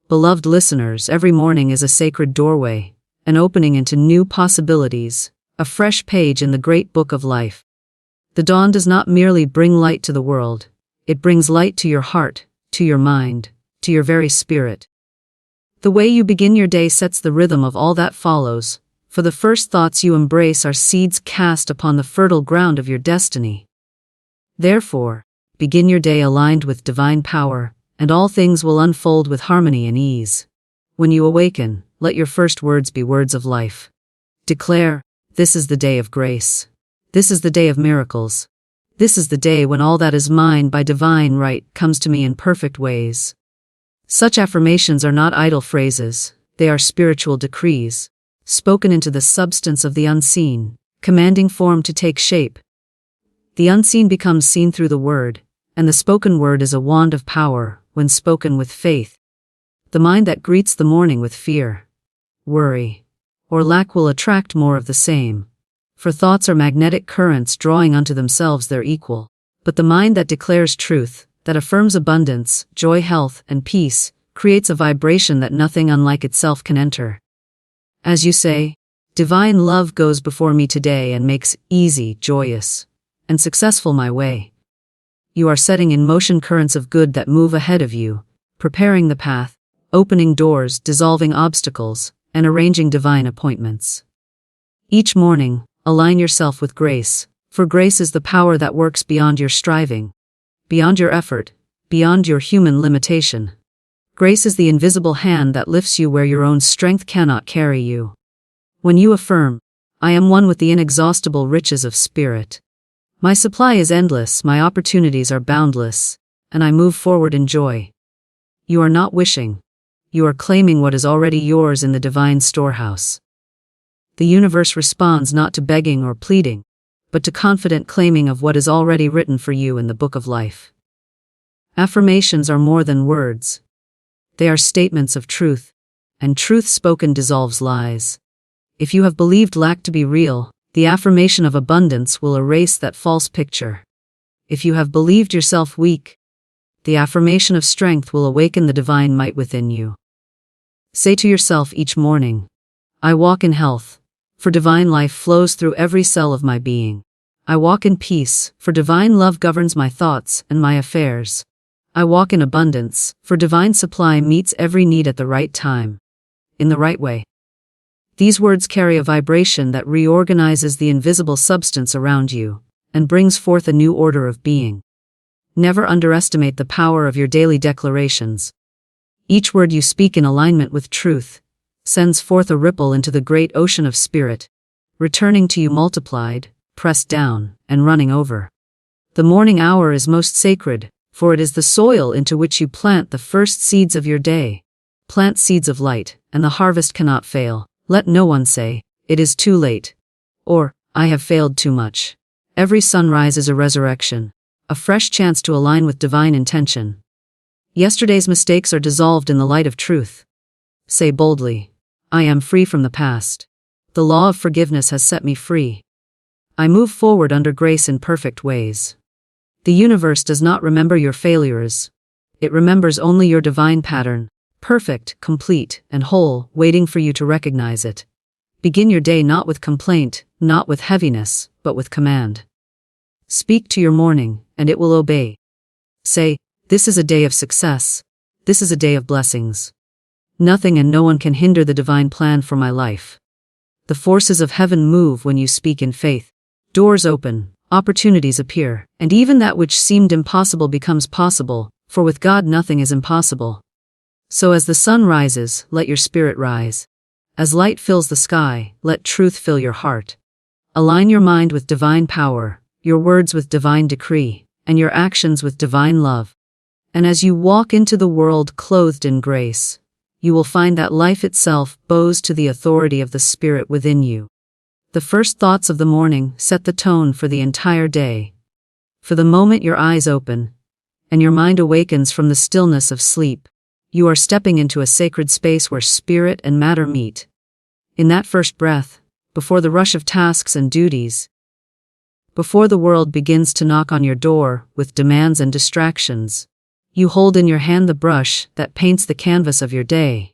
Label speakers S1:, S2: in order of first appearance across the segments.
S1: Beloved listeners, every morning is a sacred doorway, an opening into new possibilities, a fresh page in the great book of life. The dawn does not merely bring light to the world, it brings light to your heart, to your mind, to your very spirit. The way you begin your day sets the rhythm of all that follows, for the first thoughts you embrace are seeds cast upon the fertile ground of your destiny. Therefore, begin your day aligned with divine power, and all things will unfold with harmony and ease. When you awaken, let your first words be words of life. Declare, "This is the day of grace. This is the day of miracles. This is the day when all that is mine by divine right comes to me in perfect ways." Such affirmations are not idle phrases, they are spiritual decrees, spoken into the substance of the unseen, commanding form to take shape. The unseen becomes seen through the word, and the spoken word is a wand of power when spoken with faith. The mind that greets the morning with fear, worry, or lack will attract more of the same, for thoughts are magnetic currents drawing unto themselves their equal. But the mind that declares truth, that affirms abundance, joy, health, and peace, creates a vibration that nothing unlike itself can enter. As you say, "Divine love goes before me today and makes easy, joyous, and successful my way." You are setting in motion currents of good that move ahead of you, preparing the path, opening doors, dissolving obstacles, and arranging divine appointments. Each morning, align yourself with grace, for grace is the power that works beyond your striving, beyond your effort, beyond your human limitation. Grace is the invisible hand that lifts you where your own strength cannot carry you. When you affirm, "I am one with the inexhaustible riches of spirit. My supply is endless, my opportunities are boundless, and I move forward in joy," you are not wishing. You are claiming what is already yours in the divine storehouse. The universe responds not to begging or pleading, but to confident claiming of what is already written for you in the book of life. Affirmations are more than words. They are statements of truth, and truth spoken dissolves lies. If you have believed lack to be real, the affirmation of abundance will erase that false picture. If you have believed yourself weak, the affirmation of strength will awaken the divine might within you. Say to yourself each morning, "I walk in health, for divine life flows through every cell of my being. I walk in peace, for divine love governs my thoughts and my affairs. I walk in abundance, for divine supply meets every need at the right time, in the right way." These words carry a vibration that reorganizes the invisible substance around you, and brings forth a new order of being. Never underestimate the power of your daily declarations. Each word you speak in alignment with truth sends forth a ripple into the great ocean of spirit, returning to you multiplied, pressed down, and running over. The morning hour is most sacred, for it is the soil into which you plant the first seeds of your day. Plant seeds of light, and the harvest cannot fail. Let no one say, "It is too late," or "I have failed too much." Every sunrise is a resurrection, a fresh chance to align with divine intention. Yesterday's mistakes are dissolved in the light of truth. Say boldly, "I am free from the past. The law of forgiveness has set me free. I move forward under grace in perfect ways." The universe does not remember your failures. It remembers only your divine pattern, perfect, complete, and whole, waiting for you to recognize it. Begin your day not with complaint, not with heaviness, but with command. Speak to your morning, and it will obey. Say, "This is a day of success. This is a day of blessings. Nothing and no one can hinder the divine plan for my life." The forces of heaven move when you speak in faith. Doors open, opportunities appear, and even that which seemed impossible becomes possible, for with God nothing is impossible. So as the sun rises, let your spirit rise. As light fills the sky, let truth fill your heart. Align your mind with divine power, your words with divine decree, and your actions with divine love. And as you walk into the world clothed in grace, you will find that life itself bows to the authority of the Spirit within you. The first thoughts of the morning set the tone for the entire day. For the moment your eyes open, and your mind awakens from the stillness of sleep, you are stepping into a sacred space where spirit and matter meet. In that first breath, before the rush of tasks and duties, before the world begins to knock on your door with demands and distractions, You hold in your hand the brush that paints the canvas of your day.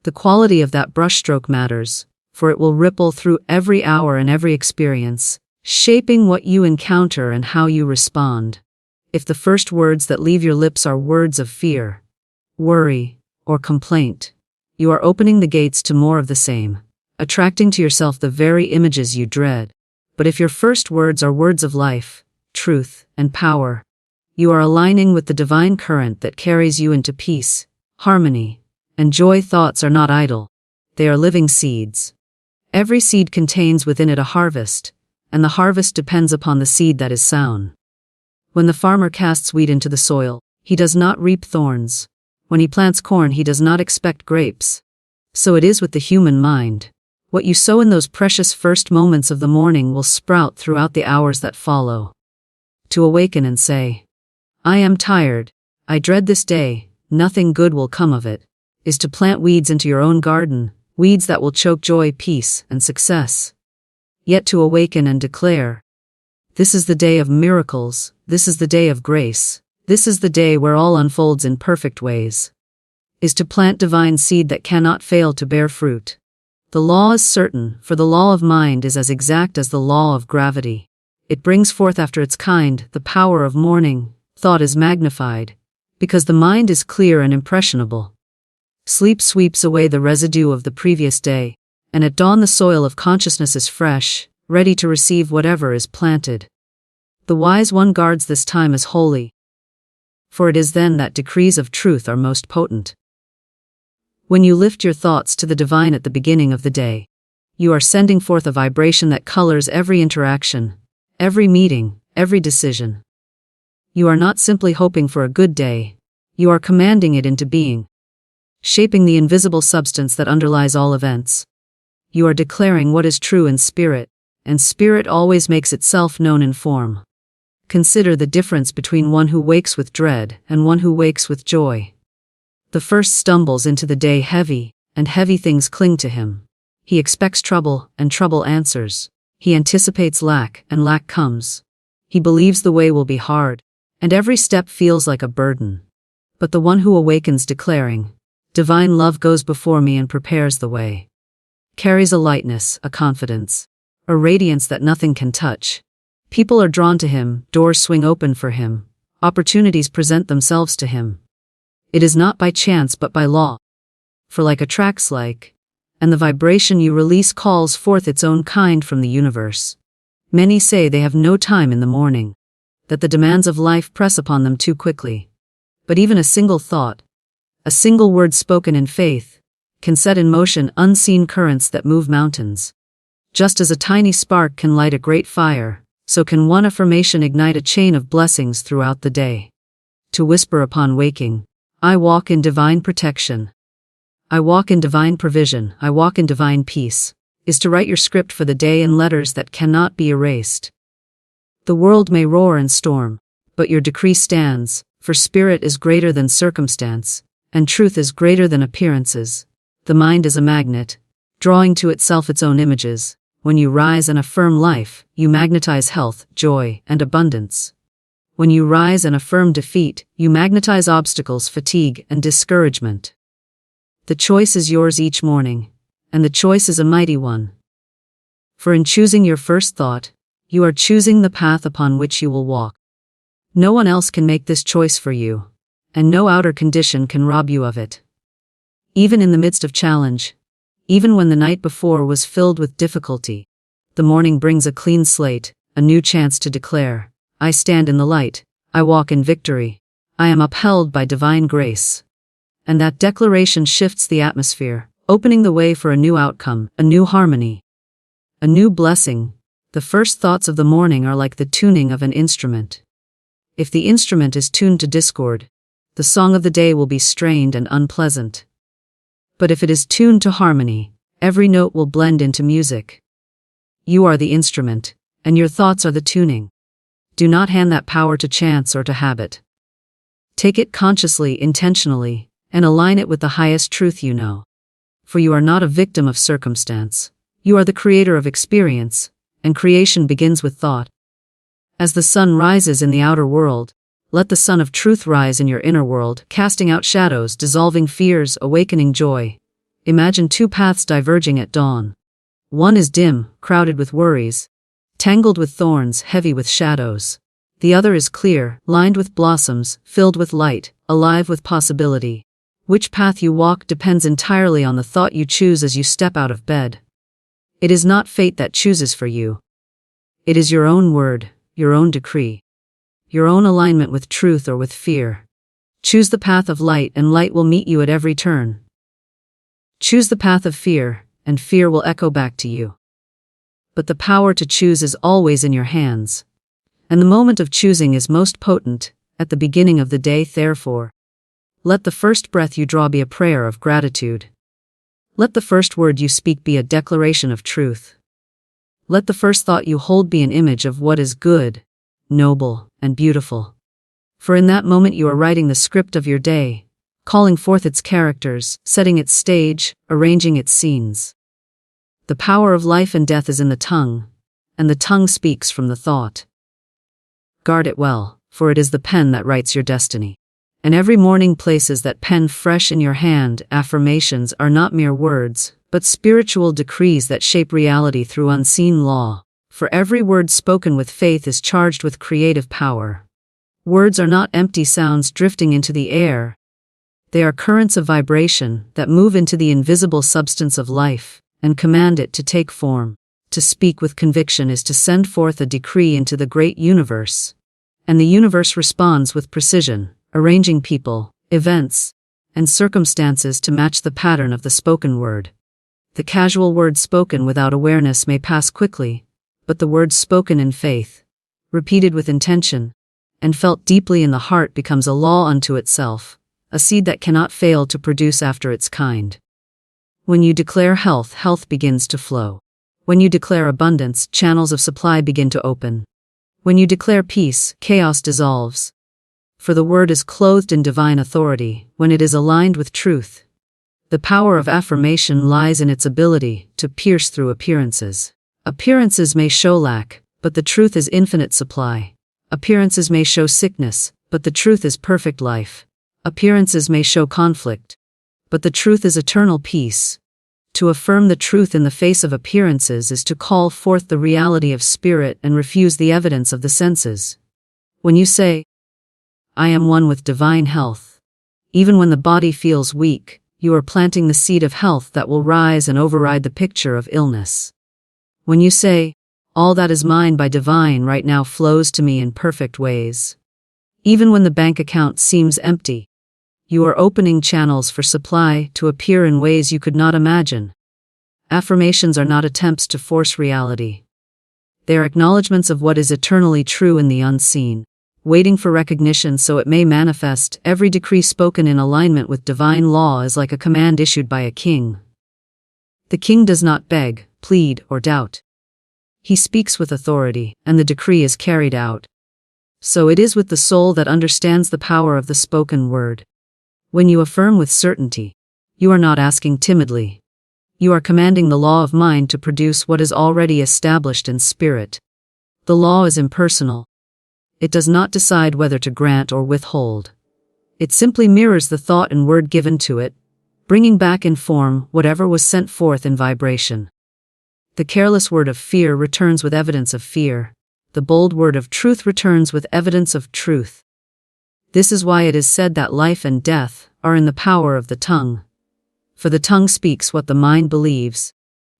S1: The quality of that brushstroke matters, for it will ripple through every hour and every experience, shaping what you encounter and how you respond. If the first words that leave your lips are words of fear, worry, or complaint, you are opening the gates to more of the same, attracting to yourself the very images you dread. But if your first words are words of life, truth, and power, you are aligning with the divine current that carries you into peace, harmony, and joy. Thoughts are not idle. They are living seeds. Every seed contains within it a harvest, and the harvest depends upon the seed that is sown. When the farmer casts wheat into the soil, he does not reap thorns. When he plants corn, he does not expect grapes. So it is with the human mind. What you sow in those precious first moments of the morning will sprout throughout the hours that follow. To awaken and say, "I am tired, I dread this day, nothing good will come of it," is to plant weeds into your own garden, weeds that will choke joy, peace, and success. Yet to awaken and declare, "This is the day of miracles, this is the day of grace, this is the day where all unfolds in perfect ways," is to plant divine seed that cannot fail to bear fruit. The law is certain, for the law of mind is as exact as the law of gravity. It brings forth after its kind the power of morning. Thought is magnified, because the mind is clear and impressionable. Sleep sweeps away the residue of the previous day, and at dawn the soil of consciousness is fresh, ready to receive whatever is planted. The wise one guards this time as holy, for it is then that decrees of truth are most potent. When you lift your thoughts to the divine at the beginning of the day, you are sending forth a vibration that colors every interaction, every meeting, every decision. You are not simply hoping for a good day, you are commanding it into being, shaping the invisible substance that underlies all events. You are declaring what is true in spirit, and spirit always makes itself known in form. Consider the difference between one who wakes with dread and one who wakes with joy. The first stumbles into the day heavy, and heavy things cling to him. He expects trouble, and trouble answers. He anticipates lack, and lack comes. He believes the way will be hard, and every step feels like a burden. But the one who awakens declaring, "Divine love goes before me and prepares the way," carries a lightness, a confidence, a radiance that nothing can touch. People are drawn to him, doors swing open for him, opportunities present themselves to him. It is not by chance but by law. For like attracts like, and the vibration you release calls forth its own kind from the universe. Many say they have no time in the morning, that the demands of life press upon them too quickly. But even a single thought, a single word spoken in faith, can set in motion unseen currents that move mountains. Just as a tiny spark can light a great fire, so can one affirmation ignite a chain of blessings throughout the day. To whisper upon waking, "I walk in divine protection. I walk in divine provision, I walk in divine peace," is to write your script for the day in letters that cannot be erased. The world may roar and storm, but your decree stands, for spirit is greater than circumstance, and truth is greater than appearances. The mind is a magnet, drawing to itself its own images. When you rise and affirm life, you magnetize health, joy, and abundance. When you rise and affirm defeat, you magnetize obstacles, fatigue, and discouragement. The choice is yours each morning, and the choice is a mighty one. For in choosing your first thought, you are choosing the path upon which you will walk. No one else can make this choice for you, and no outer condition can rob you of it. Even in the midst of challenge, even when the night before was filled with difficulty, the morning brings a clean slate, a new chance to declare, "I stand in the light, I walk in victory, I am upheld by divine grace." And that declaration shifts the atmosphere, opening the way for a new outcome, a new harmony, a new blessing. The first thoughts of the morning are like the tuning of an instrument. If the instrument is tuned to discord, the song of the day will be strained and unpleasant. But if it is tuned to harmony, every note will blend into music. You are the instrument, and your thoughts are the tuning. Do not hand that power to chance or to habit. Take it consciously, intentionally, and align it with the highest truth you know. For you are not a victim of circumstance. You are the creator of experience, and creation begins with thought. As the sun rises in the outer world, Let the sun of truth rise in your inner world, casting out shadows, dissolving fears, awakening joy. Imagine two paths diverging at dawn. One is dim, crowded with worries, tangled with thorns, heavy with shadows. The other is clear, lined with blossoms, filled with light, alive with possibility. Which path you walk depends entirely on the thought you choose as you step out of bed. It is not fate that chooses for you. It is your own word, your own decree, your own alignment with truth or with fear. Choose the path of light, and light will meet you at every turn. Choose the path of fear, and fear will echo back to you. But the power to choose is always in your hands. And the moment of choosing is most potent, at the beginning of the day. Therefore, let the first breath you draw be a prayer of gratitude. Let the first word you speak be a declaration of truth. Let the first thought you hold be an image of what is good, noble, and beautiful. For in that moment you are writing the script of your day, calling forth its characters, setting its stage, arranging its scenes. The power of life and death is in the tongue, and the tongue speaks from the thought. Guard it well, for it is the pen that writes your destiny. And every morning places that pen fresh in your hand. Affirmations are not mere words, but spiritual decrees that shape reality through unseen law. For every word spoken with faith is charged with creative power. Words are not empty sounds drifting into the air. They are currents of vibration that move into the invisible substance of life and command it to take form. To speak with conviction is to send forth a decree into the great universe. And the universe responds with precision, arranging people, events, and circumstances to match the pattern of the spoken word. The casual word spoken without awareness may pass quickly, but the word spoken in faith, repeated with intention, and felt deeply in the heart becomes a law unto itself, a seed that cannot fail to produce after its kind. When you declare health, health begins to flow. When you declare abundance, channels of supply begin to open. When you declare peace, chaos dissolves. For the word is clothed in divine authority when it is aligned with truth. The power of affirmation lies in its ability to pierce through appearances. Appearances may show lack, but the truth is infinite supply. Appearances may show sickness, but the truth is perfect life. Appearances may show conflict, but the truth is eternal peace. To affirm the truth in the face of appearances is to call forth the reality of spirit and refuse the evidence of the senses. When you say, "I am one with divine health," even when the body feels weak, you are planting the seed of health that will rise and override the picture of illness. When you say, "All that is mine by divine right now flows to me in perfect ways," even when the bank account seems empty, you are opening channels for supply to appear in ways you could not imagine. Affirmations are not attempts to force reality. They are acknowledgments of what is eternally true in the unseen, waiting for recognition so it may manifest. Every decree spoken in alignment with divine law is like a command issued by a king. The king does not beg, plead, or doubt. He speaks with authority, and the decree is carried out. So it is with the soul that understands the power of the spoken word. When you affirm with certainty, you are not asking timidly. You are commanding the law of mind to produce what is already established in spirit. The law is impersonal. It does not decide whether to grant or withhold. It simply mirrors the thought and word given to it, bringing back in form whatever was sent forth in vibration. The careless word of fear returns with evidence of fear. The bold word of truth returns with evidence of truth. This is why it is said that life and death are in the power of the tongue. For the tongue speaks what the mind believes,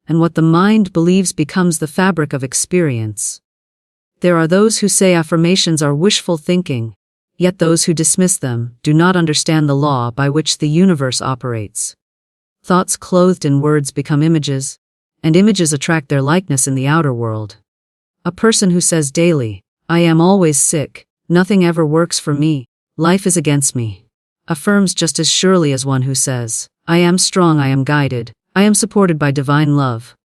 S1: and what the mind believes becomes the fabric of experience. There are those who say affirmations are wishful thinking, yet those who dismiss them do not understand the law by which the universe operates. Thoughts clothed in words become images, and images attract their likeness in the outer world. A person who says daily, "I am always sick, nothing ever works for me, life is against me," affirms just as surely as one who says, "I am strong, I am guided, I am supported by divine love."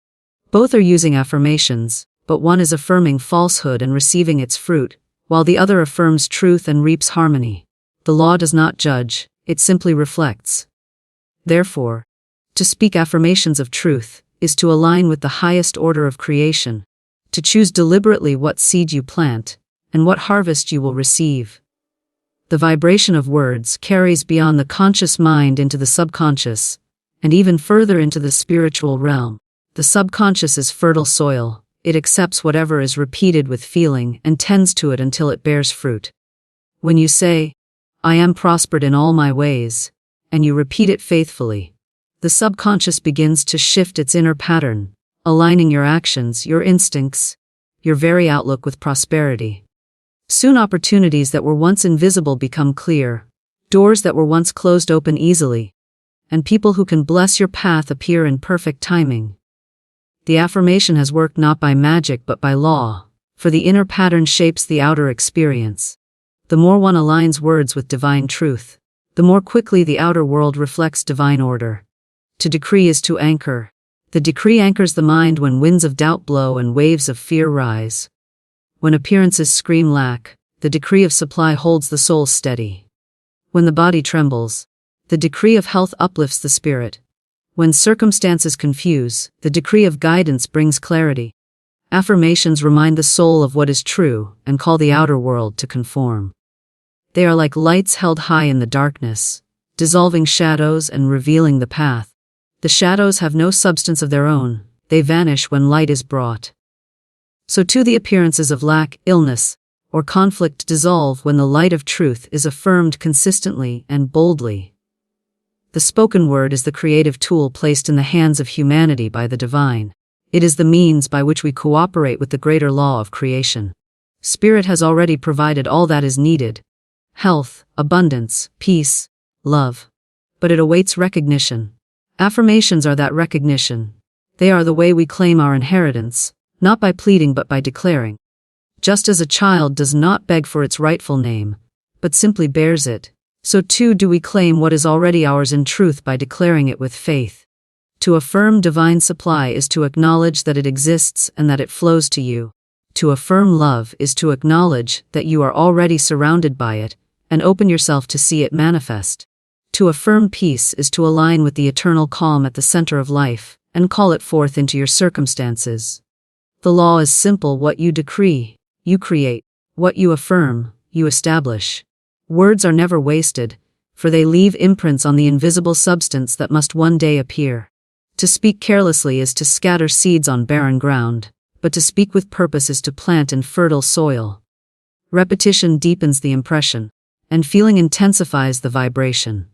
S1: Both are using affirmations, but one is affirming falsehood and receiving its fruit, while the other affirms truth and reaps harmony. The law does not judge, it simply reflects. Therefore, to speak affirmations of truth is to align with the highest order of creation, to choose deliberately what seed you plant, and what harvest you will receive. The vibration of words carries beyond the conscious mind into the subconscious, and even further into the spiritual realm. The subconscious is fertile soil. It accepts whatever is repeated with feeling and tends to it until it bears fruit. When you say, "I am prospered in all my ways," and you repeat it faithfully, the subconscious begins to shift its inner pattern, aligning your actions, your instincts, your very outlook with prosperity. Soon opportunities that were once invisible become clear, doors that were once closed open easily, and people who can bless your path appear in perfect timing. The affirmation has worked not by magic but by law, for the inner pattern shapes the outer experience. The more one aligns words with divine truth, the more quickly the outer world reflects divine order. To decree is to anchor. The decree anchors the mind when winds of doubt blow and waves of fear rise. When appearances scream lack, the decree of supply holds the soul steady. When the body trembles, the decree of health uplifts the spirit. When circumstances confuse, the decree of guidance brings clarity. Affirmations remind the soul of what is true and call the outer world to conform. They are like lights held high in the darkness, dissolving shadows and revealing the path. The shadows have no substance of their own, they vanish when light is brought. So too the appearances of lack, illness, or conflict dissolve when the light of truth is affirmed consistently and boldly. The spoken word is the creative tool placed in the hands of humanity by the divine. It is the means by which we cooperate with the greater law of creation. Spirit has already provided all that is needed: health, abundance, peace, love. But it awaits recognition. Affirmations are that recognition. They are the way we claim our inheritance, not by pleading but by declaring. Just as a child does not beg for its rightful name, but simply bears it, so too do we claim what is already ours in truth by declaring it with faith. To affirm divine supply is to acknowledge that it exists and that it flows to you. To affirm love is to acknowledge that you are already surrounded by it and open yourself to see it manifest. To affirm peace is to align with the eternal calm at the center of life and call it forth into your circumstances. The law is simple: what you decree, you create; what you affirm, you establish. Words are never wasted, for they leave imprints on the invisible substance that must one day appear. To speak carelessly is to scatter seeds on barren ground, but to speak with purpose is to plant in fertile soil. Repetition deepens the impression, and feeling intensifies the vibration.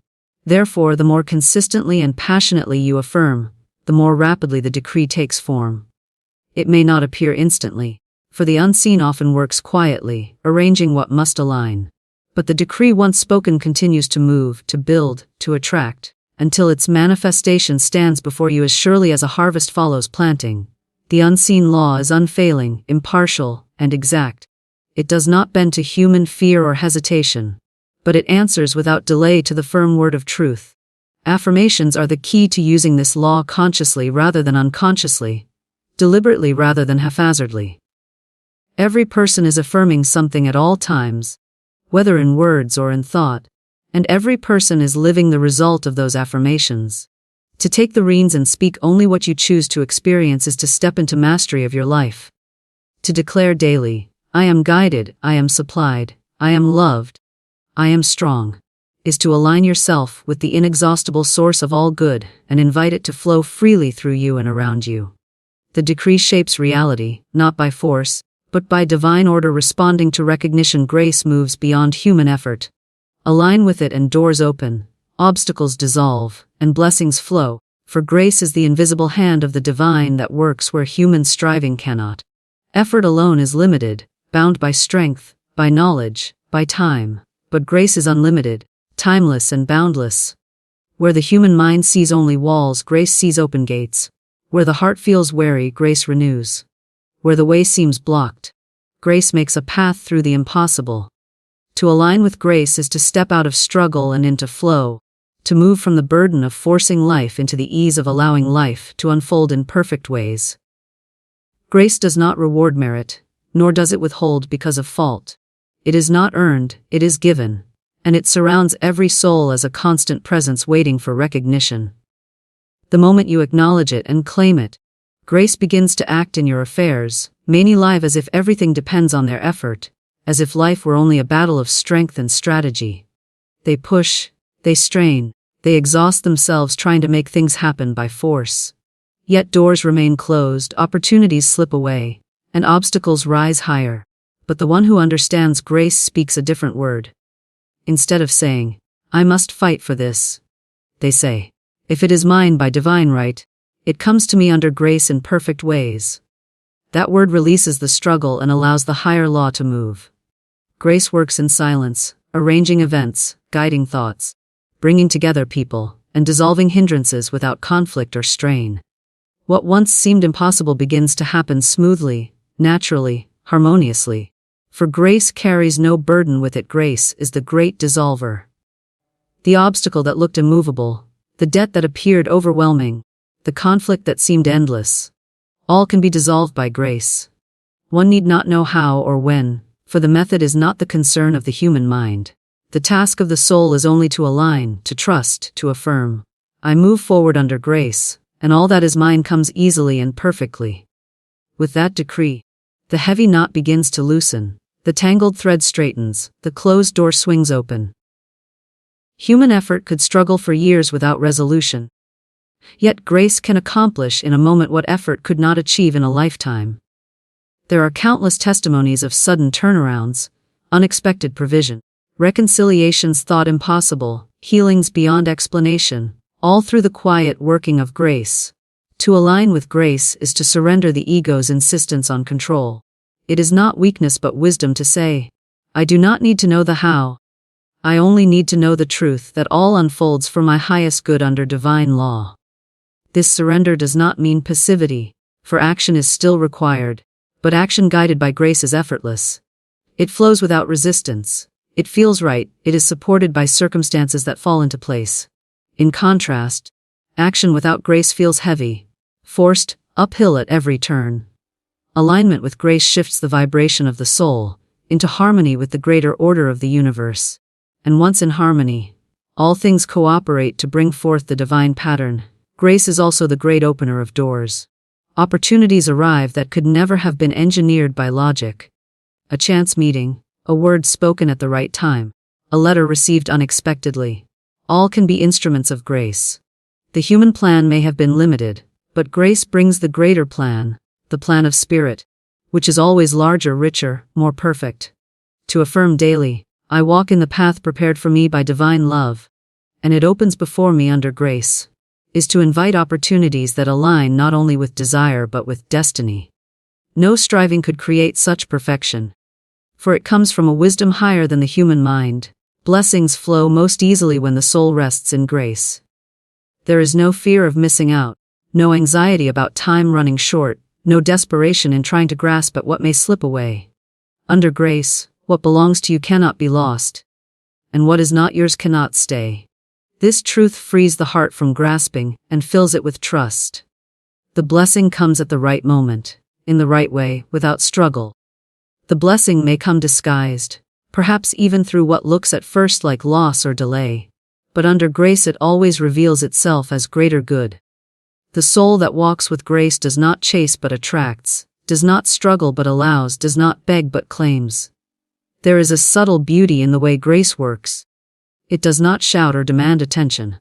S1: Therefore, the more consistently and passionately you affirm, the more rapidly the decree takes form. It may not appear instantly, for the unseen often works quietly, arranging what must align. But the decree once spoken continues to move, to build, to attract, until its manifestation stands before you as surely as a harvest follows planting. The unseen law is unfailing, impartial, and exact. It does not bend to human fear or hesitation, but it answers without delay to the firm word of truth. Affirmations are the key to using this law consciously rather than unconsciously, deliberately rather than haphazardly. Every person is affirming something at all times, whether in words or in thought, and every person is living the result of those affirmations. To take the reins and speak only what you choose to experience is to step into mastery of your life. To declare daily, "I am guided, I am supplied, I am loved, I am strong," is to align yourself with the inexhaustible source of all good and invite it to flow freely through you and around you. The decree shapes reality, not by force, but by divine order responding to recognition. Grace moves beyond human effort. Align with it and doors open, obstacles dissolve, and blessings flow, for grace is the invisible hand of the divine that works where human striving cannot. Effort alone is limited, bound by strength, by knowledge, by time, but grace is unlimited, timeless and boundless. Where the human mind sees only walls, grace sees open gates. Where the heart feels weary, grace renews. Where the way seems blocked, grace makes a path through the impossible. To align with grace is to step out of struggle and into flow, to move from the burden of forcing life into the ease of allowing life to unfold in perfect ways. Grace does not reward merit, nor does it withhold because of fault. It is not earned, it is given, and it surrounds every soul as a constant presence waiting for recognition. The moment you acknowledge it and claim it, grace begins to act in your affairs. Many live as if everything depends on their effort, as if life were only a battle of strength and strategy. They push, they strain, they exhaust themselves trying to make things happen by force. Yet doors remain closed, opportunities slip away, and obstacles rise higher. But the one who understands grace speaks a different word. Instead of saying, "I must fight for this," they say, "If it is mine by divine right, it comes to me under grace in perfect ways." That word releases the struggle and allows the higher law to move. Grace works in silence, arranging events, guiding thoughts, bringing together people, and dissolving hindrances without conflict or strain. What once seemed impossible begins to happen smoothly, naturally, harmoniously. For grace carries no burden with it. Grace is the great dissolver. The obstacle that looked immovable, the debt that appeared overwhelming, the conflict that seemed endless, all can be dissolved by grace. One need not know how or when, for the method is not the concern of the human mind. The task of the soul is only to align, to trust, to affirm. I move forward under grace, and all that is mine comes easily and perfectly. With that decree, the heavy knot begins to loosen, the tangled thread straightens, the closed door swings open. Human effort could struggle for years without resolution. Yet grace can accomplish in a moment what effort could not achieve in a lifetime. There are countless testimonies of sudden turnarounds, unexpected provision, reconciliations thought impossible, healings beyond explanation, all through the quiet working of grace. To align with grace is to surrender the ego's insistence on control. It is not weakness but wisdom to say, "I do not need to know the how. I only need to know the truth that all unfolds for my highest good under divine law." This surrender does not mean passivity, for action is still required, but action guided by grace is effortless. It flows without resistance. It feels right. It is supported by circumstances that fall into place. In contrast, action without grace feels heavy, forced, uphill at every turn. Alignment with grace shifts the vibration of the soul into harmony with the greater order of the universe. And once in harmony, all things cooperate to bring forth the divine pattern. Grace is also the great opener of doors. Opportunities arrive that could never have been engineered by logic. A chance meeting, a word spoken at the right time, a letter received unexpectedly. All can be instruments of grace. The human plan may have been limited, but grace brings the greater plan, the plan of spirit, which is always larger, richer, more perfect. To affirm daily, "I walk in the path prepared for me by divine love, and it opens before me under grace," is to invite opportunities that align not only with desire but with destiny. No striving could create such perfection, for it comes from a wisdom higher than the human mind. Blessings flow most easily when the soul rests in grace. There is no fear of missing out, no anxiety about time running short, no desperation in trying to grasp at what may slip away. Under grace, what belongs to you cannot be lost, and what is not yours cannot stay. This truth frees the heart from grasping and fills it with trust. The blessing comes at the right moment, in the right way, without struggle. The blessing may come disguised, perhaps even through what looks at first like loss or delay, but under grace it always reveals itself as greater good. The soul that walks with grace does not chase but attracts, does not struggle but allows, does not beg but claims. There is a subtle beauty in the way grace works. It does not shout or demand attention.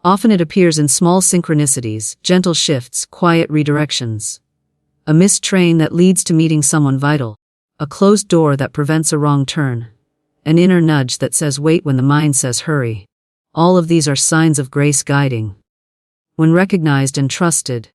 S1: Often it appears in small synchronicities, gentle shifts, quiet redirections. A missed train that leads to meeting someone vital. A closed door that prevents a wrong turn. An inner nudge that says wait when the mind says hurry. All of these are signs of grace guiding. When recognized and trusted,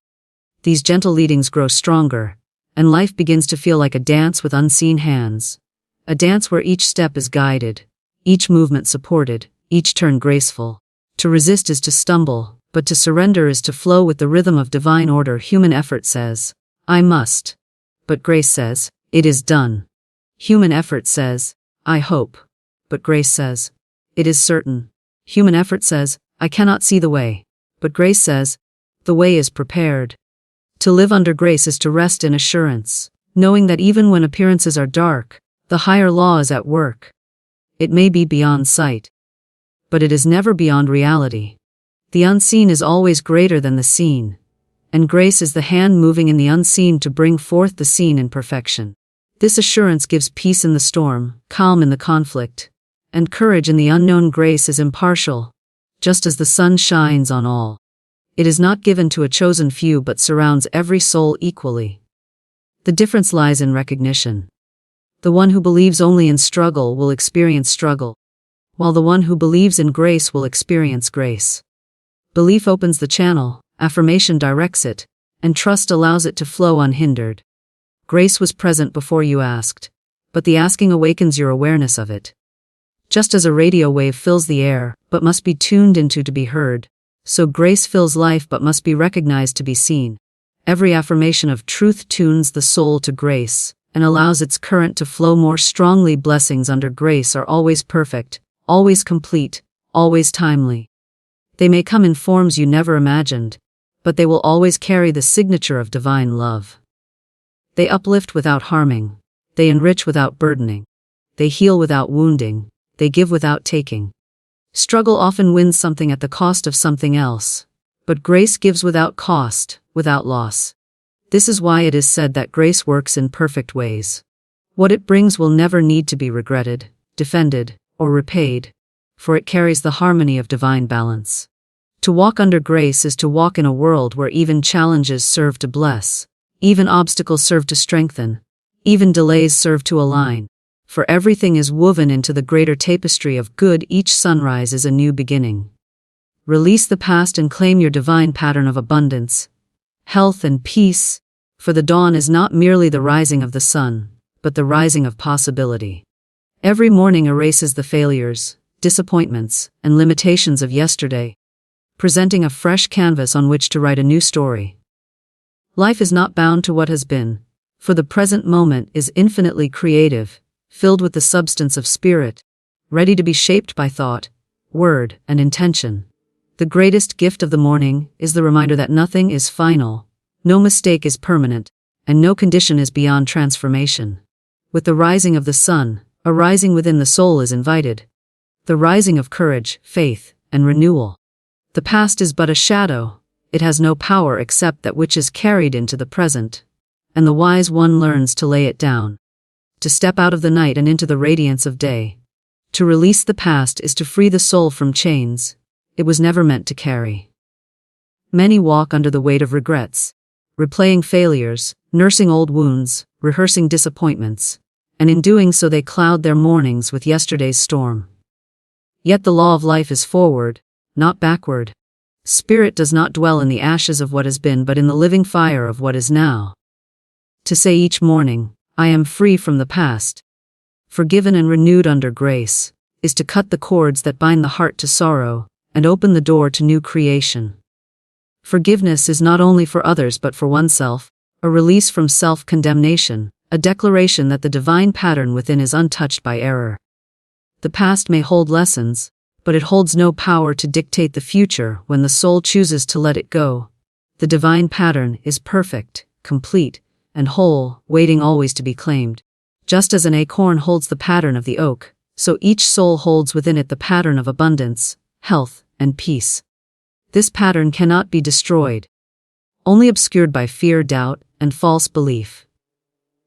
S1: these gentle leadings grow stronger, and life begins to feel like a dance with unseen hands. A dance where each step is guided, each movement supported, each turn graceful. To resist is to stumble, but to surrender is to flow with the rhythm of divine order. Human effort says, "I must." But grace says, "It is done." Human effort says, "I hope." But grace says, "It is certain." Human effort says, "I cannot see the way." But grace says, "The way is prepared." To live under grace is to rest in assurance, knowing that even when appearances are dark, the higher law is at work. It may be beyond sight, but it is never beyond reality. The unseen is always greater than the seen, and grace is the hand moving in the unseen to bring forth the seen in perfection. This assurance gives peace in the storm, calm in the conflict, and courage in the unknown. Grace is impartial, just as the sun shines on all. It is not given to a chosen few but surrounds every soul equally. The difference lies in recognition. The one who believes only in struggle will experience struggle, while the one who believes in grace will experience grace. Belief opens the channel, affirmation directs it, and trust allows it to flow unhindered. Grace was present before you asked, but the asking awakens your awareness of it. Just as a radio wave fills the air, but must be tuned into to be heard, so grace fills life but must be recognized to be seen. Every affirmation of truth tunes the soul to grace, and allows its current to flow more strongly. Blessings under grace are always perfect, always complete, always timely. They may come in forms you never imagined, but they will always carry the signature of divine love. They uplift without harming. They enrich without burdening. They heal without wounding. They give without taking. Struggle often wins something at the cost of something else, but grace gives without cost, without loss. This is why it is said that grace works in perfect ways. What it brings will never need to be regretted, defended, or repaid, for it carries the harmony of divine balance. To walk under grace is to walk in a world where even challenges serve to bless, even obstacles serve to strengthen, even delays serve to align, for everything is woven into the greater tapestry of good. Each sunrise is a new beginning. Release the past and claim your divine pattern of abundance, health and peace, for the dawn is not merely the rising of the sun, but the rising of possibility. Every morning erases the failures, disappointments, and limitations of yesterday, presenting a fresh canvas on which to write a new story. Life is not bound to what has been, for the present moment is infinitely creative, filled with the substance of spirit, ready to be shaped by thought, word, and intention. The greatest gift of the morning is the reminder that nothing is final, no mistake is permanent, and no condition is beyond transformation. With the rising of the sun, a rising within the soul is invited. The rising of courage, faith, and renewal. The past is but a shadow, it has no power except that which is carried into the present, and the wise one learns to lay it down. To step out of the night and into the radiance of day. To release the past is to free the soul from chains it was never meant to carry. Many walk under the weight of regrets, replaying failures, nursing old wounds, rehearsing disappointments, and in doing so they cloud their mornings with yesterday's storm. Yet the law of life is forward, not backward. Spirit does not dwell in the ashes of what has been but in the living fire of what is now. To say each morning, I am free from the past, forgiven and renewed under grace, is to cut the cords that bind the heart to sorrow, and open the door to new creation. Forgiveness is not only for others but for oneself, a release from self-condemnation, a declaration that the divine pattern within is untouched by error. The past may hold lessons, but it holds no power to dictate the future when the soul chooses to let it go. The divine pattern is perfect, complete, and whole, waiting always to be claimed. Just as an acorn holds the pattern of the oak, so each soul holds within it the pattern of abundance, health, and peace. This pattern cannot be destroyed, only obscured by fear, doubt, and false belief.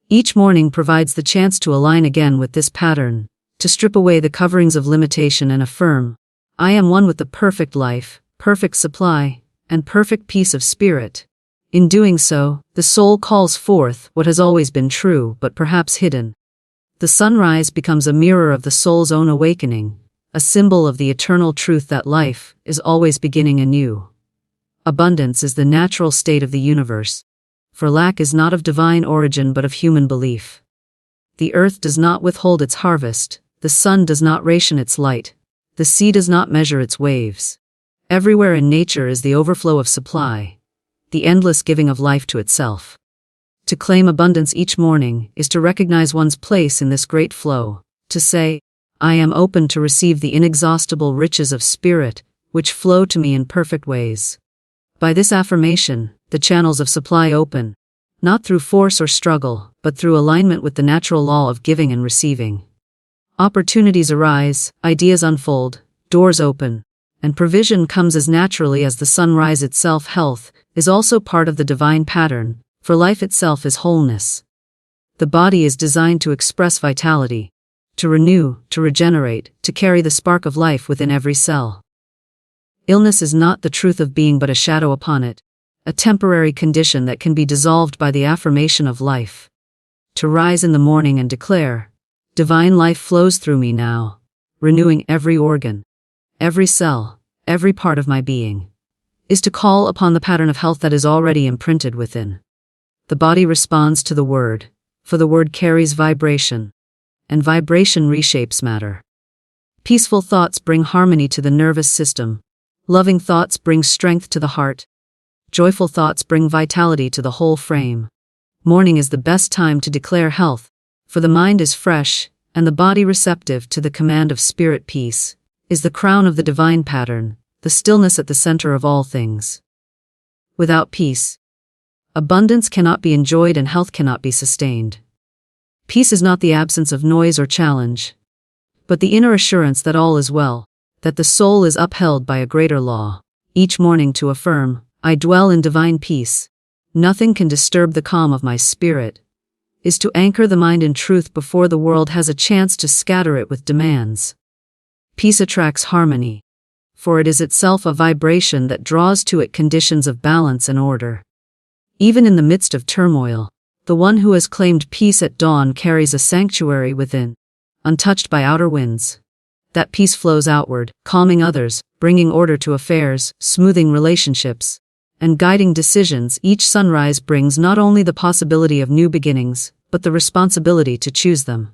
S1: Each morning provides the chance to align again with this pattern, to strip away the coverings of limitation and affirm, I am one with the perfect life, perfect supply, and perfect peace of spirit. In doing so, the soul calls forth what has always been true but perhaps hidden. The sunrise becomes a mirror of the soul's own awakening, a symbol of the eternal truth that life is always beginning anew. Abundance is the natural state of the universe, for lack is not of divine origin but of human belief. The earth does not withhold its harvest, the sun does not ration its light, the sea does not measure its waves. Everywhere in nature is the overflow of supply, the endless giving of life to itself. To claim abundance each morning is to recognize one's place in this great flow, to say, I am open to receive the inexhaustible riches of spirit, which flow to me in perfect ways. By this affirmation, the channels of supply open, not through force or struggle, but through alignment with the natural law of giving and receiving. Opportunities arise, ideas unfold, doors open, and provision comes as naturally as the sunrise itself. Health is also part of the divine pattern, for life itself is wholeness. The body is designed to express vitality, to renew, to regenerate, to carry the spark of life within every cell. Illness is not the truth of being but a shadow upon it, a temporary condition that can be dissolved by the affirmation of life. To rise in the morning and declare, "Divine life flows through me now," renewing every organ, every cell, every part of my being, is to call upon the pattern of health that is already imprinted within. The body responds to the word, for the word carries vibration, and vibration reshapes matter. Peaceful thoughts bring harmony to the nervous system. Loving thoughts bring strength to the heart. Joyful thoughts bring vitality to the whole frame. Morning is the best time to declare health, for the mind is fresh, and the body receptive to the command of spirit. Peace is the crown of the divine pattern, the stillness at the center of all things. Without peace, abundance cannot be enjoyed and health cannot be sustained. Peace is not the absence of noise or challenge, but the inner assurance that all is well, that the soul is upheld by a greater law. Each morning to affirm, "I dwell in divine peace. Nothing can disturb the calm of my spirit," is to anchor the mind in truth before the world has a chance to scatter it with demands. Peace attracts harmony, for it is itself a vibration that draws to it conditions of balance and order. Even in the midst of turmoil, the one who has claimed peace at dawn carries a sanctuary within, untouched by outer winds. That peace flows outward, calming others, bringing order to affairs, smoothing relationships, and guiding decisions. Each sunrise brings not only the possibility of new beginnings, but the responsibility to choose them.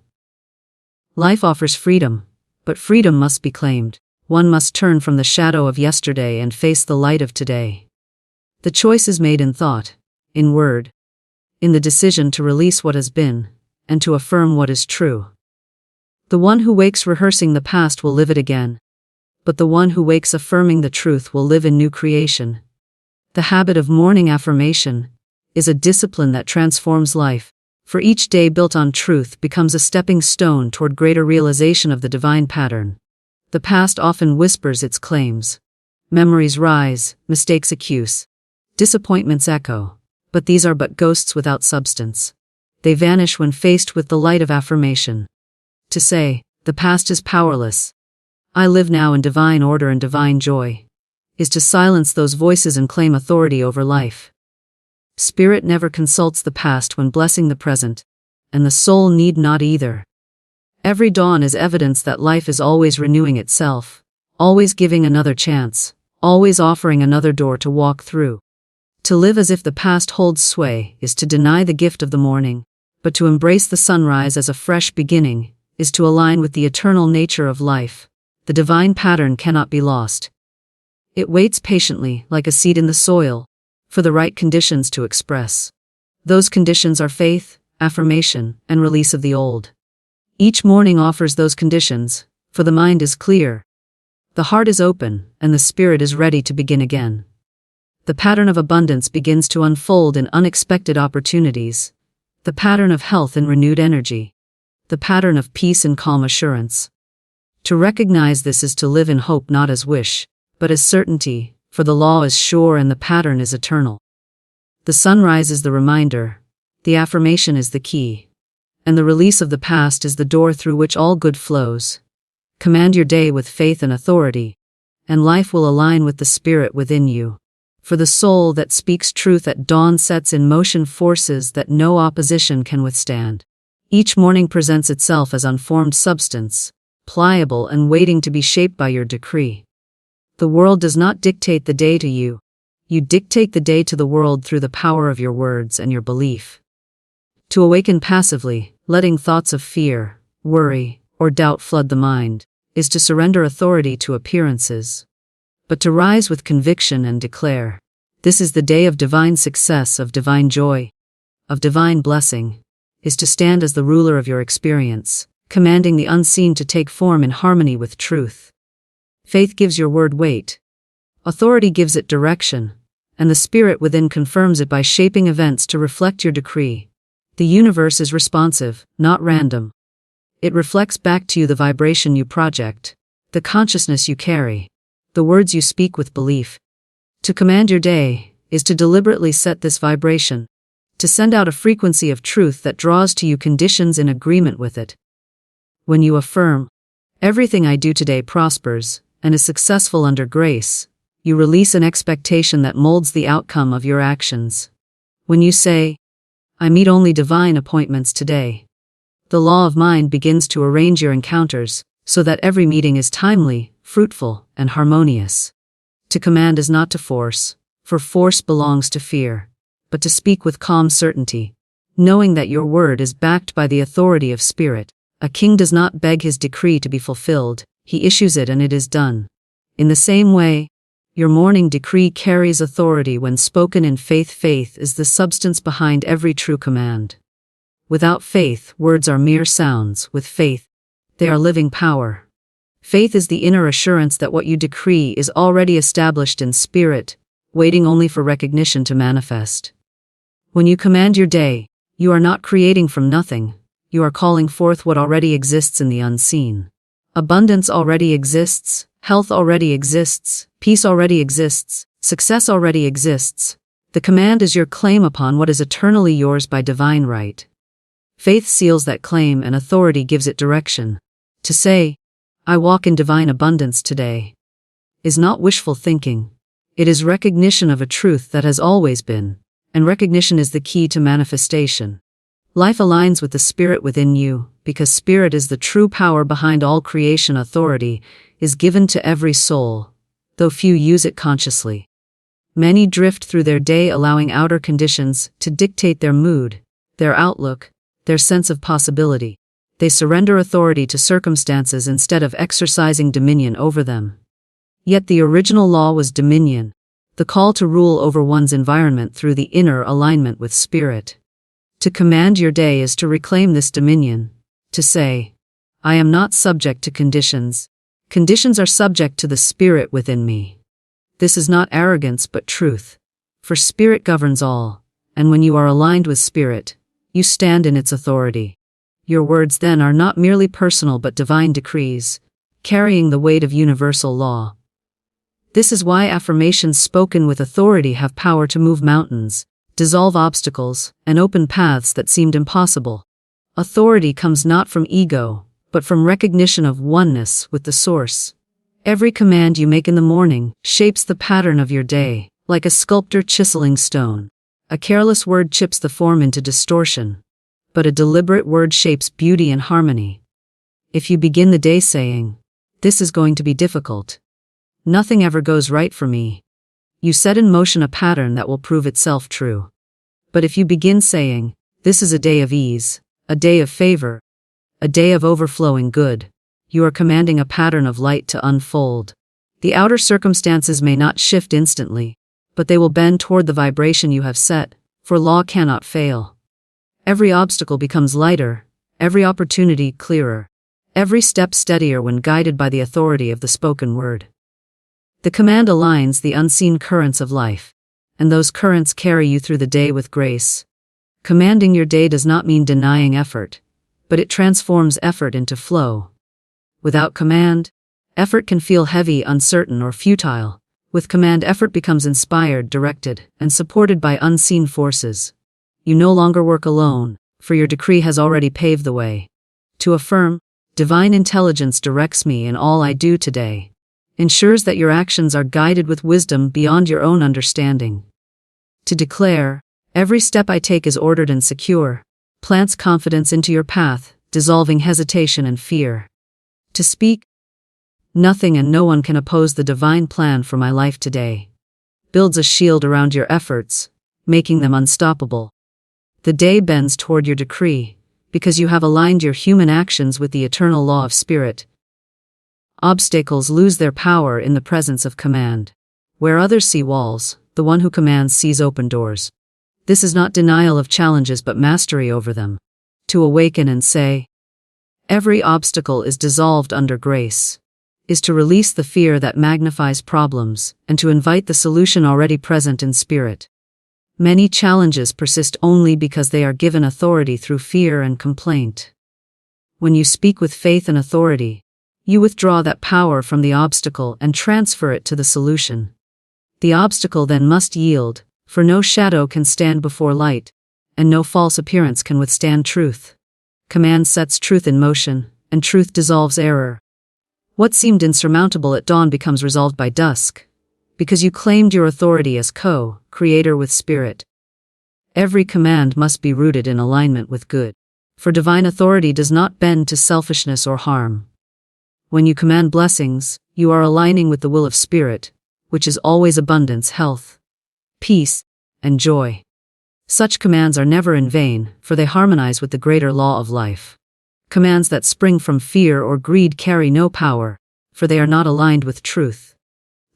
S1: Life offers freedom, but freedom must be claimed. One must turn from the shadow of yesterday and face the light of today. The choice is made in thought, in word, in the decision to release what has been, and to affirm what is true. The one who wakes rehearsing the past will live it again, but the one who wakes affirming the truth will live in new creation. The habit of morning affirmation is a discipline that transforms life, for each day built on truth becomes a stepping stone toward greater realization of the divine pattern. The past often whispers its claims. Memories rise, mistakes accuse, disappointments echo, but these are but ghosts without substance. They vanish when faced with the light of affirmation. To say, "The past is powerless. I live now in divine order and divine joy," is to silence those voices and claim authority over life. Spirit never consults the past when blessing the present, and the soul need not either. Every dawn is evidence that life is always renewing itself, always giving another chance, always offering another door to walk through. To live as if the past holds sway is to deny the gift of the morning, but to embrace the sunrise as a fresh beginning is to align with the eternal nature of life. The divine pattern cannot be lost. It waits patiently, like a seed in the soil, for the right conditions to express. Those conditions are faith, affirmation, and release of the old. Each morning offers those conditions, for the mind is clear, the heart is open, and the spirit is ready to begin again. The pattern of abundance begins to unfold in unexpected opportunities, the pattern of health in renewed energy, the pattern of peace and calm assurance. To recognize this is to live in hope not as wish, but as certainty, for the law is sure and the pattern is eternal. The sunrise is the reminder, the affirmation is the key, and the release of the past is the door through which all good flows. Command your day with faith and authority, and life will align with the spirit within you. For the soul that speaks truth at dawn sets in motion forces that no opposition can withstand. Each morning presents itself as unformed substance, pliable and waiting to be shaped by your decree. The world does not dictate the day to you. You dictate the day to the world through the power of your words and your belief. To awaken passively, letting thoughts of fear, worry, or doubt flood the mind, is to surrender authority to appearances. But to rise with conviction and declare, "This is the day of divine success, of divine joy, of divine blessing," is to stand as the ruler of your experience, commanding the unseen to take form in harmony with truth. Faith gives your word weight. Authority gives it direction, and the spirit within confirms it by shaping events to reflect your decree. The universe is responsive, not random. It reflects back to you the vibration you project, the consciousness you carry, the words you speak with belief. To command your day is to deliberately set this vibration, to send out a frequency of truth that draws to you conditions in agreement with it. When you affirm, "Everything I do today prospers and is successful under grace," you release an expectation that molds the outcome of your actions. When you say, "I meet only divine appointments today," the law of mind begins to arrange your encounters so that every meeting is timely, fruitful, and harmonious. To command is not to force, for force belongs to fear, but to speak with calm certainty, knowing that your word is backed by the authority of Spirit. A king does not beg his decree to be fulfilled, he issues it and it is done. In the same way, your morning decree carries authority when spoken in faith. Faith is the substance behind every true command. Without faith, words are mere sounds. With faith, they are living power. Faith is the inner assurance that what you decree is already established in spirit, waiting only for recognition to manifest. When you command your day, you are not creating from nothing, you are calling forth what already exists in the unseen. Abundance already exists, health already exists, peace already exists, success already exists. The command is your claim upon what is eternally yours by divine right. Faith seals that claim and authority gives it direction. To say, "I walk in divine abundance today," is not wishful thinking. It is recognition of a truth that has always been, and recognition is the key to manifestation. Life aligns with the spirit within you, because spirit is the true power behind all creation. Authority is given to every soul, though few use it consciously. Many drift through their day allowing outer conditions to dictate their mood, their outlook, their sense of possibility. They surrender authority to circumstances instead of exercising dominion over them. Yet the original law was dominion, the call to rule over one's environment through the inner alignment with spirit. To command your day is to reclaim this dominion, to say, "I am not subject to conditions. Conditions are subject to the spirit within me." This is not arrogance but truth, for spirit governs all, and when you are aligned with spirit, you stand in its authority. Your words then are not merely personal but divine decrees, carrying the weight of universal law. This is why affirmations spoken with authority have power to move mountains, dissolve obstacles, and open paths that seemed impossible. Authority comes not from ego, but from recognition of oneness with the source. Every command you make in the morning shapes the pattern of your day, like a sculptor chiseling stone. A careless word chips the form into distortion, but a deliberate word shapes beauty and harmony. If you begin the day saying, "This is going to be difficult. Nothing ever goes right for me," you set in motion a pattern that will prove itself true. But if you begin saying, "This is a day of ease, a day of favor, a day of overflowing good," you are commanding a pattern of light to unfold. The outer circumstances may not shift instantly, but they will bend toward the vibration you have set, for law cannot fail. Every obstacle becomes lighter, every opportunity clearer, every step steadier when guided by the authority of the spoken word. The command aligns the unseen currents of life, and those currents carry you through the day with grace. Commanding your day does not mean denying effort, but it transforms effort into flow. Without command, effort can feel heavy, uncertain, or futile. With command, effort becomes inspired, directed, and supported by unseen forces. You no longer work alone, for your decree has already paved the way. To affirm, "Divine intelligence directs me in all I do today," ensures that your actions are guided with wisdom beyond your own understanding. To declare, "Every step I take is ordered and secure," plants confidence into your path, dissolving hesitation and fear. To speak, "Nothing and no one can oppose the divine plan for my life today," builds a shield around your efforts, making them unstoppable. The day bends toward your decree, because you have aligned your human actions with the eternal law of spirit. Obstacles lose their power in the presence of command. Where others see walls, the one who commands sees open doors. This is not denial of challenges but mastery over them. To awaken and say, "Every obstacle is dissolved under grace," is to release the fear that magnifies problems, and to invite the solution already present in spirit. Many challenges persist only because they are given authority through fear and complaint. When you speak with faith and authority, you withdraw that power from the obstacle and transfer it to the solution. The obstacle then must yield, for no shadow can stand before light, and no false appearance can withstand truth. Command sets truth in motion, and truth dissolves error. What seemed insurmountable at dawn becomes resolved by dusk, because you claimed your authority as co-creator with Spirit. Every command must be rooted in alignment with good, for divine authority does not bend to selfishness or harm. When you command blessings, you are aligning with the will of Spirit, which is always abundance, health, peace, and joy. Such commands are never in vain, for they harmonize with the greater law of life. Commands that spring from fear or greed carry no power, for they are not aligned with truth.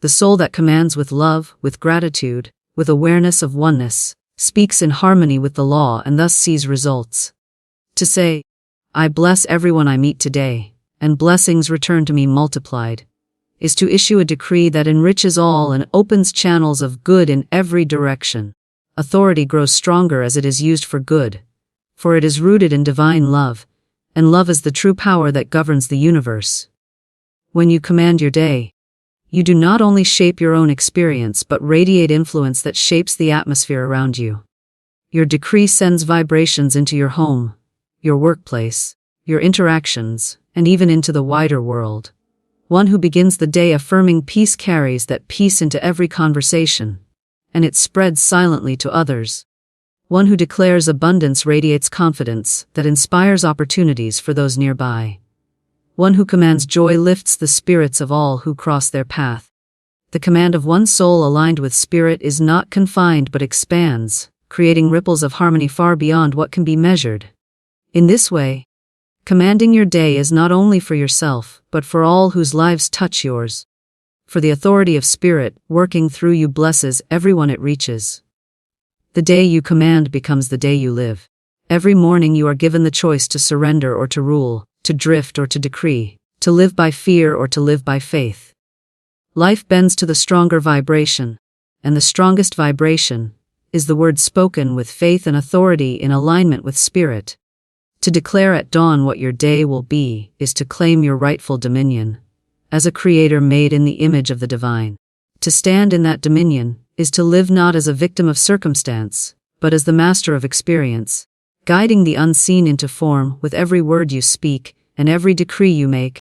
S1: The soul that commands with love, with gratitude, with awareness of oneness, speaks in harmony with the law and thus sees results. To say, "I bless everyone I meet today, and blessings return to me multiplied," is to issue a decree that enriches all and opens channels of good in every direction. Authority grows stronger as it is used for good, for it is rooted in divine love, and love is the true power that governs the universe. When you command your day, you do not only shape your own experience but radiate influence that shapes the atmosphere around you. Your decree sends vibrations into your home, your workplace, your interactions, and even into the wider world. One who begins the day affirming peace carries that peace into every conversation, and it spreads silently to others. One who declares abundance radiates confidence that inspires opportunities for those nearby. One who commands joy lifts the spirits of all who cross their path. The command of one soul aligned with Spirit is not confined but expands, creating ripples of harmony far beyond what can be measured. In this way, commanding your day is not only for yourself, but for all whose lives touch yours. For the authority of Spirit working through you blesses everyone it reaches. The day you command becomes the day you live. Every morning you are given the choice to surrender or to rule, to drift or to decree, to live by fear or to live by faith. Life bends to the stronger vibration, and the strongest vibration is the word spoken with faith and authority in alignment with Spirit. To declare at dawn what your day will be is to claim your rightful dominion, as a creator made in the image of the divine. To stand in that dominion is to live not as a victim of circumstance, but as the master of experience, guiding the unseen into form with every word you speak and every decree you make.